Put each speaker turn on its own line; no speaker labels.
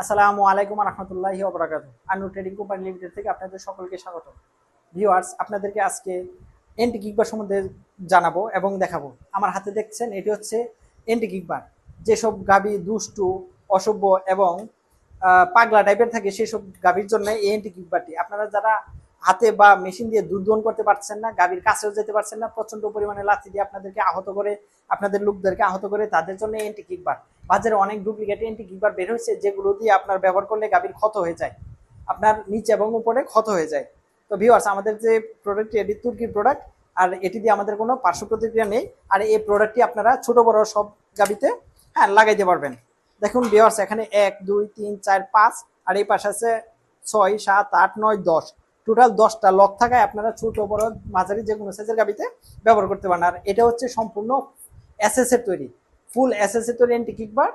আসসালামু আলাইকুম রহমতুল্লাহি ওয়া বারাকাতুহু। আনু ট্রেডিং কোম্পানি লিমিটেড থেকে আপনাদের সকলকে স্বাগত। ভিউয়ার্স, আপনাদেরকে আজকে এন্টি কিকবার সম্বন্ধে জানাবো এবং দেখাবো। আমার হাতে দেখছেন এটি হচ্ছে এন্টি কিকবার। যেসব গাভী দুষ্টু, অসভ্য এবং পাগলা টাইপের থাকে সেসব গাভীর জন্য এই এন্টি কিকবারটি। আপনারা যারা হাতে বা মেশিন দিয়ে দুধ দহন করতে পারছেন না, গাভীর কাছেও যেতে পারছেন না, প্রচন্ড পরিমাণে লাথি দিয়ে আপনাদেরকে আহত করে, আপনাদের লোকদেরকে আহত করে, তাদের জন্য এন্টি কিকবার। বাজারে অনেক ডুপ্লিকেট এন্টি কিকবার বের হয়েছে যেগুলো দিয়ে আপনার ব্যবহার করলে গাভীর ক্ষত হয়ে যায়, আপনার নিচে এবং উপরে ক্ষত হয়ে যায়। তো ভিউয়ার্স, আমাদের যে প্রোডাক্টটি এটি তুর্কির প্রোডাক্ট, আর এটি দিয়ে আমাদের কোনো পার্শ্ব প্রতিক্রিয়া নেই। আর এই প্রোডাক্টটি আপনারা ছোট বড় সব গাভীতে লাগাইতে পারবেন। দেখুন ভিউয়ার্স, এখানে 1 2 3 4 5 আর এই পাশে আছে 6 7 8 9 10, টোটাল 10টা লক থাকায় আপনারা ছোট বড় মাঝারি যে কোনো সাইজের গাভীতে ব্যবহার করতে পারেন। আর এটা হচ্ছে সম্পূর্ণ এসএস এর তৈরি, ফুল এসএস এর তৈরি এন্টি কিকবার।